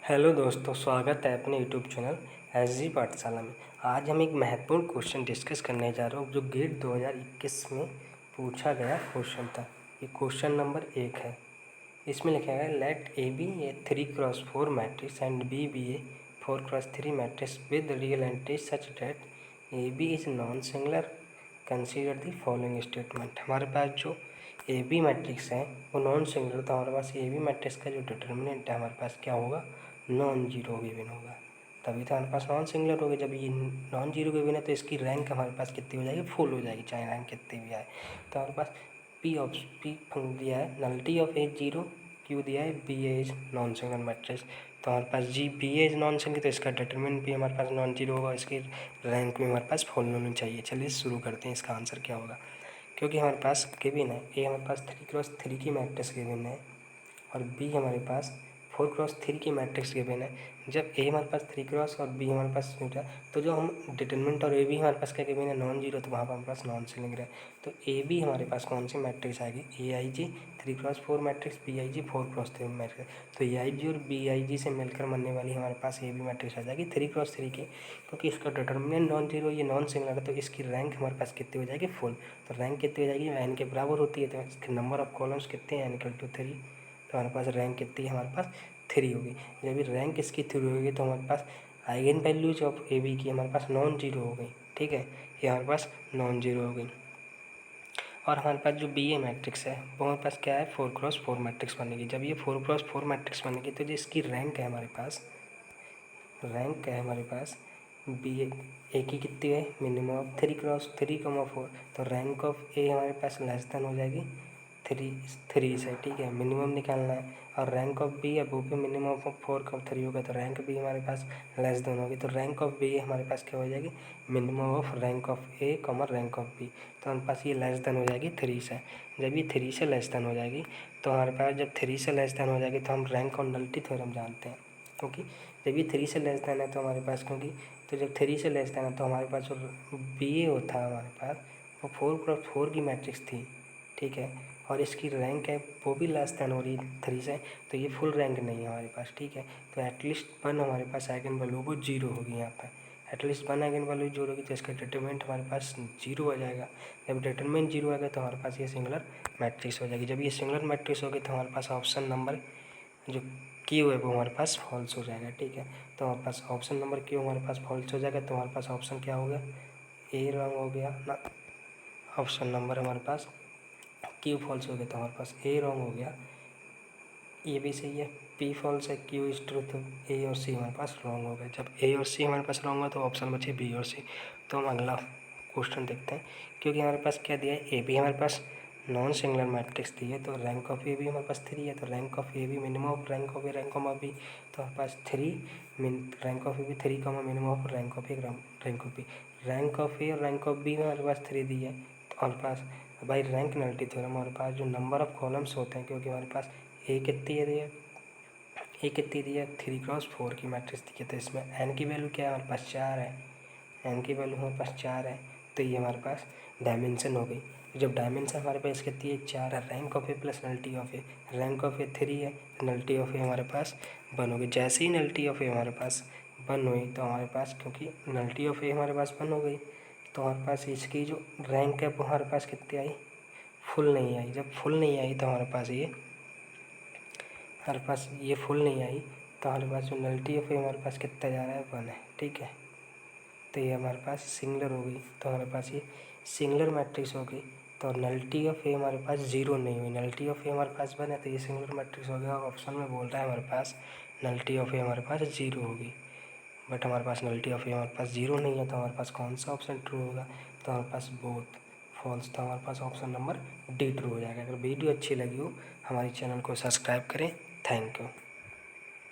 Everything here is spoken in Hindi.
हेलो दोस्तों, स्वागत है अपने यूट्यूब चैनल एसजी पाठशाला में। आज हम एक महत्वपूर्ण क्वेश्चन डिस्कस करने जा रहे हैं जो गेट 2021 में पूछा गया क्वेश्चन था। ये क्वेश्चन नंबर 1 है। इसमें लिखा है let A B A 3x4 matrix and B B A 4x3 matrix with real entries such that A B is non singular, consider the following statement. हमारे पास जो ए बी मैट्रिक्स है वो नॉन सिंगुलर, तो हमारे पास ए बी मैट्रिक्स का जो डिटर्मिनेंट है हमारे पास क्या होगा, नॉन जीरो गिवन होगा। तभी तो हमारे पास नॉन सिंगुलर होगा। जब ये नॉन जीरो गिवन है तो इसकी रैंक हमारे पास कितनी हो जाएगी, फुल हो जाएगी, चाहे रैंक कितनी भी आए। तो हमारे पास पी दिया है, nullity of a zero, q दिया है b a is non singular matrix. तो हमारे पास जी b a is non singular, तो इसका डिटरमिनेंट भी हमारे पास नॉन जीरो होगा, इसकी रैंक भी हमारे पास फुल होनी चाहिए। चलिए शुरू करते हैं, इसका आंसर क्या होगा। क्योंकि हमारे पास गिवन है ए हमारे पास 3x3 की मैट्रिक्स गिवन है और बी हमारे पास 4x3 की मैट्रिक्स गिवन है। जब ए हमारे पास 3x और बी हमारे पास है, तो जो हम डिटरमिनेंट और ए बी हमारे पास क्या गिवन है, नॉन जीरो, तो वहाँ पर हमारे पास नॉन सिंगुलर है। तो ए बी हमारे पास कौन सी मैट्रिक्स आएगी, A I G 3x4 matrix, B I G 4x3 matrix. तो ए आई जी और बी आई जी से मिलकर बनने वाली हमारे पास ए बी मैट्रिक्स आ जाएगी 3x3 की। क्योंकि इसका डिटरमिनेंट नॉन जीरो, ये नॉन सिंगुलर है, तो इसकी रैंक हमारे पास कितनी हो जाएगी, फुल। तो रैंक कितनी हो जाएगी, एन के बराबर होती है, तो इसके नंबर ऑफ कॉलम्स कितने हैं, एन इक्वल टू 3। तो हमारे पास रैंक कितनी है, हमारे पास 3 होगी। जब रैंक इसकी 3 होगी तो हमारे पास eigen values of A b की हमारे पास नॉन जीरो हो गई। ठीक है, ये हमारे पास नॉन जीरो हो गई। और हमारे पास जो बी ए मैट्रिक्स है वो हमारे पास क्या है, 4x4 मैट्रिक्स बनेगी। जब ये 4x4 मैट्रिक्स बनेगी तो जो इसकी रैंक है हमारे पास, रैंक है हमारे पास बी ए की कितनी है, मिनिमम ऑफ 3x3, 4। तो रैंक ऑफ ए हमारे पास लेस देन हो जाएगी 3 से। ठीक है, मिनिमम निकालना है। और रैंक ऑफ बी है वो भी मिनिमम ऑफ 4 3 होगा, तो रैंक बी हमारे पास लेस देन होगी। तो रैंक ऑफ बी हमारे पास क्या हो जाएगी, minimum of rank of A rank of B. तो हमारे पास ये लेस देन हो जाएगी 3 से। जब ये 3 से लेस देन हो जाएगी तो हमारे पास, जब 3 से लेस देन हो जाएगी तो हम रैंक और नलिटी थ्योरम जानते हैं। क्योंकि जब ये 3 से लेस देन है तो हमारे पास, क्योंकि तो जब 3 से लेस देन है तो हमारे पास जो बी ए होता है हमारे पास वो 4x4 की मैट्रिक्स थी। ठीक है, और इसकी रैंक है वो भी लेस देन हो रही है 3 से, तो ये फुल रैंक नहीं है हमारे पास। ठीक है, तो एटलीस्ट 1 हमारे पास आइगन वैल्यू वो जीरो होगी। यहाँ पर एटलीस्ट 1 आइगन वैल्यू जीरो होगी, तो इसका डिटरमिनेंट हमारे पास जीरो हो जाएगा। जब डिटरमिनेंट जीरो आएगा तो हमारे पास ये सिंगुलर मैट्रिक्स हो जाएगी। जब ये सिंगुलर मैट्रिक्स होगी तो हमारे पास ऑप्शन नंबर जो क्यू है वो हमारे पास फॉल्स हो जाएगा। ठीक है, तो हमारे पास ऑप्शन नंबर क्यू हमारे पास फॉल्स हो जाएगा। तो हमारे पास ऑप्शन क्या हो गया, ए रॉन्ग हो गया ना। ऑप्शन नंबर हमारे पास क्यू फॉल्स हो गया, तो हमारे पास ए रॉन्ग हो गया, ये भी सही है, पी फॉल्स है, क्यू इज ट्रूथ, ए और सी हमारे पास रॉन्ग हो गया। जब ए और सी हमारे पास रॉन्ग हुआ तो ऑप्शन बचे बी और सी। तो हम अगला क्वेश्चन देखते हैं। क्योंकि हमारे पास क्या दिया है, ए बी हमारे पास नॉन सिंगुलर मैट्रिक्स दी है, तो रैंक ऑफ ए बी हमारे पास 3 है। तो rank of A B minimum of rank of A rank of B, तो हमारे पास 3 rank of A B 3 minimum of rank of A rank of B. Rank of A और रैंक ऑफ बी हमारे पास 3 दी है। तो हमारे पास बाई रैंक नलिटी थ्योरम हमारे पास जो नंबर ऑफ कॉलम्स होते हैं, क्योंकि हमारे पास ए कितनी है दी है, ए कितनी दी है 3x4 की मैट्रिक्स दी है, तो इसमें एन की वैल्यू क्या है, हमारे पास 4 है। एन की वैल्यू हमारे पास 4 है, तो ये हमारे पास डायमेंशन हो गई। जब डायमेंशन हमारे पास कितनी है, 4 है। Rank of A plus nullity of A, rank of A 3 है, नलिटी ऑफ ए हमारे पास 1 होगी। जैसे ही नलिटी ऑफ ए हमारे पास 1 हुई तो हमारे पास, क्योंकि नलिटी ऑफ ए हमारे पास 1 हो गई, तो हमारे पास इसकी जो रैंक है वो हमारे पास कितनी आई, फुल नहीं आई। जब फुल नहीं आई तो हमारे पास ये फुल नहीं आई, तो हमारे पास जो नलिटी ऑफ ए हमारे पास कितना जा रहा है, 1 है। ठीक है, तो ये हमारे पास सिंगुलर हो गई, तो हमारे पास ये सिंगुलर मैट्रिक्स हो गई। तो नलिटी ऑफ ए हमारे पास जीरो नहीं हुई, नलिटी ऑफ ए हमारे पास 1 है, तो ये सिंगुलर मैट्रिक्स हो गया। ऑप्शन में बोल रहा है हमारे पास नलिटी ऑफ ए हमारे पास जीरो होगी, बट हमारे पास नलिटी ऑफ ए हमारे पास जीरो नहीं है, तो हमारे पास कौन सा ऑप्शन ट्रू होगा, तो हमारे पास बोथ फॉल्स, तो हमारे पास ऑप्शन नंबर डी ट्रू हो जाएगा। अगर वीडियो अच्छी लगी हो हमारे चैनल को सब्सक्राइब करें। Thank you.